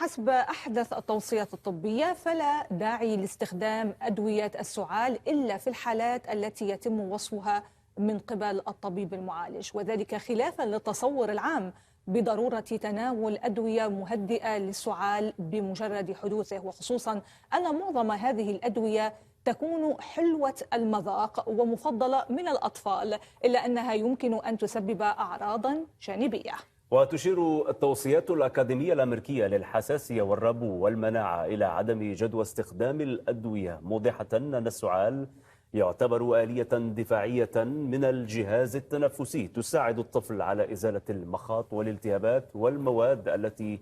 حسب أحدث التوصيات الطبية فلا داعي لاستخدام أدوية السعال إلا في الحالات التي يتم وصفها من قبل الطبيب المعالج، وذلك خلافا للتصور العام بضرورة تناول أدوية مهدئة للسعال بمجرد حدوثه، وخصوصا أن معظم هذه الأدوية تكون حلوة المذاق ومفضلة من الأطفال، إلا أنها يمكن أن تسبب أعراضا جانبية. وتشير التوصيات الأكاديمية الأمريكية للحساسية والربو والمناعة إلى عدم جدوى استخدام الأدوية، موضحة أن السعال يعتبر آلية دفاعية من الجهاز التنفسي تساعد الطفل على إزالة المخاط والالتهابات والمواد التي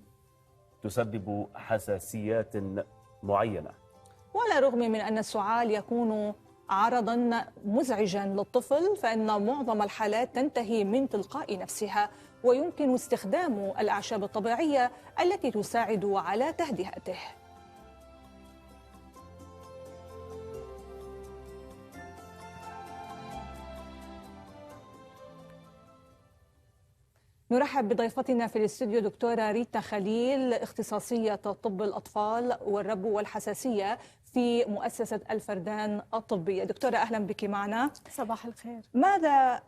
تسبب حساسيات معينة. وعلى الرغم من أن السعال يكون عرضا مزعجا للطفل، فإن معظم الحالات تنتهي من تلقاء نفسها، ويمكن استخدام الأعشاب الطبيعية التي تساعد على تهدئته. نرحب بضيفتنا في الاستوديو دكتورة ريتا خليل، اختصاصية طب الأطفال والربو والحساسية في مؤسسة الفردان الطبية. دكتورة أهلا بك معنا. صباح الخير. ماذا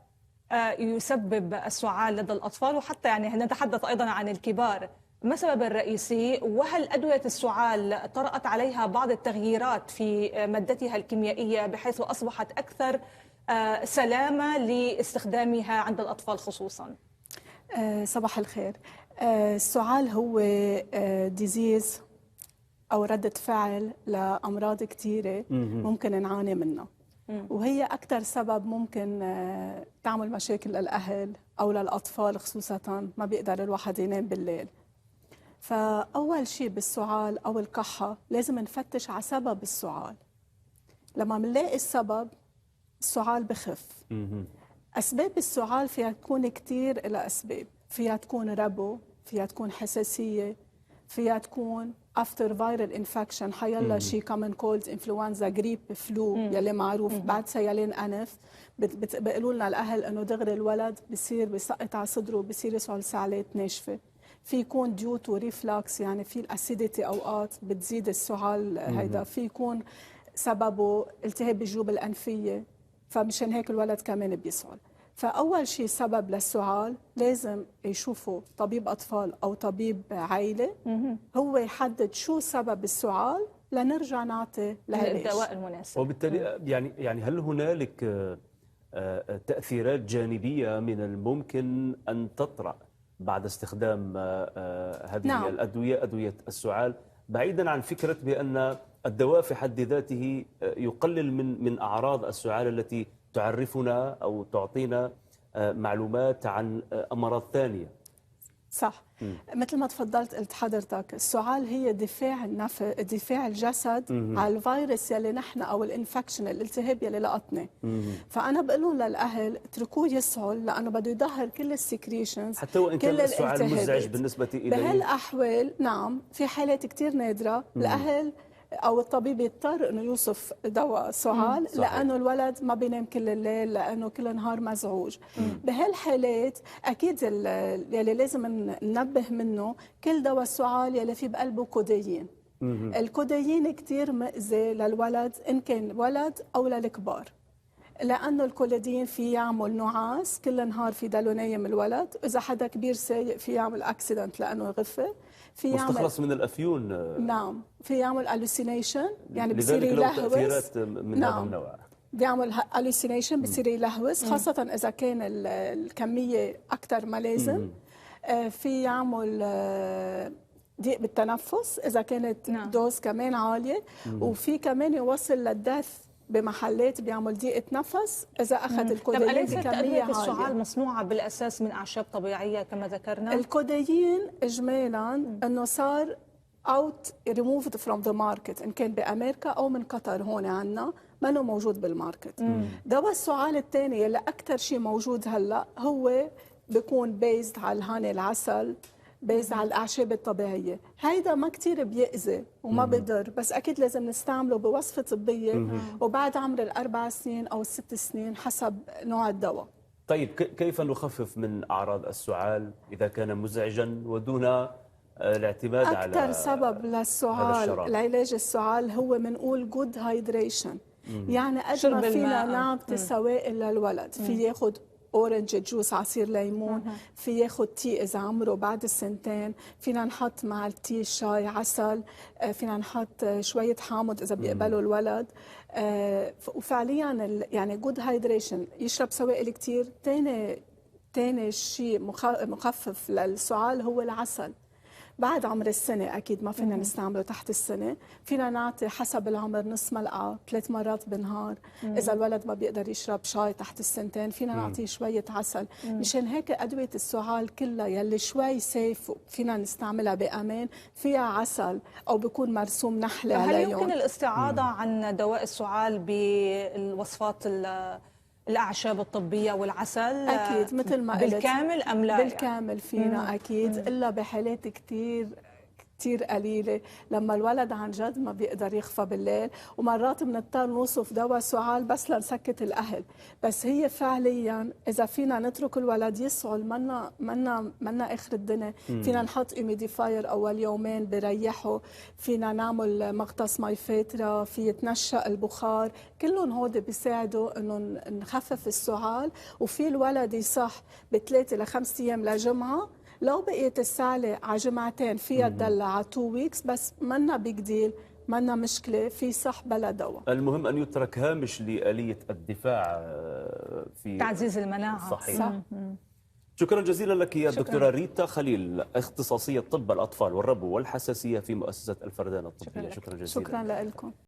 يسبب السعال لدى الأطفال، وحتى يعني نتحدث أيضا عن الكبار، ما السبب الرئيسي، وهل أدوية السعال طرأت عليها بعض التغييرات في مادتها الكيميائية بحيث أصبحت أكثر سلامة لاستخدامها عند الأطفال خصوصا؟ صباح الخير. السعال هو ديزيز أو ردة فعل لأمراض كثيرة ممكن نعاني منها، وهي أكثر سبب ممكن تعمل مشاكل للأهل أو للأطفال خصوصا، ما بيقدر الواحد ينام بالليل. فأول شيء بالسعال أو الكحة لازم نفتش على سبب السعال. لما بنلاقي السبب السعال بخف. أسباب السعال فيها تكون كتير إلى أسباب، فيها تكون ربو، فيها تكون حساسية، فيها تكون after viral infection، حيلا شيء common cold، influenza، جريب، فلو يلي معروف بعد سيلان أنف. بيقولوا لنا الأهل إنه دغري الولد بصير بيسقط على صدره، بصير يسعل سعالات ناشفة. في يكون ديوت وريفلاكس، يعني في الأسيديتي أوقات بتزيد السعال هيدا. في يكون سببه التهاب الجيوب الأنفية، فمشان هيك الولد كمان بيسعل. فأول شيء سبب للسعال لازم يشوفوا طبيب أطفال أو طبيب عائلة، هو يحدد شو سبب السعال لنرجع نعطي الدواء المناسب. وبالتالي يعني هل هنالك تأثيرات جانبية من الممكن أن تطرأ بعد استخدام هذه الأدوية، أدوية السعال، بعيدا عن فكرة بأن الدواء في حد ذاته يقلل من أعراض السعال التي تعرفنا أو تعطينا معلومات عن أمراض ثانية؟ صح. مثل ما تفضلت قلت حضرتك، السعال هي دفاع الجسد على الفيروس يلي نحن او الانفكشن، الالتهاب يلي لقطنا. فانا بقول لهم للاهل اتركوه يسعل، لانه بده يظهر كل السكريشنز، حتى وان كان السعال مزعج بالنسبه اليه. بهالاحوال نعم، في حالات كثير نادره الاهل او الطبيب يضطر انه يوصف دواء سعال، لانه الولد ما بينام كل الليل، لانه كل نهار مزعوج. بهالحالات اكيد يلي لازم ننبه منه كل دواء السعال يلي في بقلبه كودايين. الكودايين كثير مؤذي للولد ان كان ولد او للكبار، لانه الكودايين في يعمل نعاس كل نهار، في دلو نايم الولد، اذا حدا كبير سايق في يعمل اكسيدنت لانه يغفل، في مستخلص من الافيون. نعم، في يعمل hallucination، يعني بصير يلهوس. تأثيرات من هذا النوع. بيعمل hallucination، بصير يلهوس، خاصة إذا كان الكمية أكثر ما لازم. في يعمل ضيق بالتنفس إذا كانت دوز كمان عالية، وفي كمان يوصل للدث بمحلات، بيعمل ضيقة نفس إذا أخذ الكودايين بكمية عالية. أدوية السعال مصنوعة بالأساس من أعشاب طبيعية كما ذكرنا؟ الكودايين إجمالاً أنه صار out removed from the market، إن كان بأمريكا أو من قطر هون عنا، ما له موجود بالماركت. دواء السعال الثاني اللي أكثر شيء موجود هلأ هو بيكون بيزد على الهاني، العسل، بيزد على الأعشاب الطبيعية. هيدا ما كتير بيأذي وما بضر، بس أكيد لازم نستعمله بوصفة طبية وبعد عمر ال4 سنين أو ال6 سنين حسب نوع الدواء. طيب كيف نخفف من أعراض السعال إذا كان مزعجا ودون الاعتماد على أكثر سبب هذا للسعال، الشراب. العلاج السعال، هو بنقول جود هايدريشن. يعني قد شرب ما فينا الماء. نعطي السوائل للولد، في ياخذ اورنج جوس، عصير ليمون، في ياخذ تي اذا عمره بعد السنتين، فينا نحط مع التي شاي عسل، فينا نحط شويه حامض اذا بيقبلوا الولد. وفعليا يعني جود هايدريشن، يشرب سوائل كثير. ثاني شيء مخفف للسعال هو العسل. بعد عمر السنة أكيد ما فينا نستعمله تحت السنة، فينا نعطي حسب العمر نص ملعقة 3 مرات بالنهار. إذا الولد ما بيقدر يشرب شاي تحت السنتين، فينا نعطيه شوية عسل. مشان هيك أدوية السعال كلها يلي شوي سيف فينا نستعملها بأمان فيها عسل أو بيكون مرسوم نحلة هل عليهم. يمكن الاستعاضة عن دواء السعال بالوصفات الأعشاب الطبية والعسل أكيد مثل ما قلت بالكامل أم لا؟ بالكامل فينا أكيد، إلا بحالات كتير قليلة لما الولد عن جد ما بيقدر يخفى بالليل، ومرات بنضطر نوصف دواء سعال بس لنسكت الأهل. بس هي فعليا إذا فينا نترك الولد يسعل منا آخر الدنيا. فينا نحط ايميديفاير أول يومين بريحه، فينا نعمل مغطس مي فاترة، في يتنشأ البخار، كلهم هودي بيساعدوا إنه نخفف السعال. وفي الولد يصح ب3 ل5 أيام لجمعة. لو بقيت السالة على جمعتين فيها تدلع على 2 ويكس بس، منا بيج ديل، منا مشكلة، في صح بلا دواء. المهم أن يترك هامش لآلية الدفاع في تعزيز المناعة. صحيح. صح. شكرا جزيلا لك يا شكراً. دكتورة ريتا خليل، اختصاصية طب الأطفال والربو والحساسية في مؤسسة الفردان الطبية. شكرا جزيلا. شكرا لكم.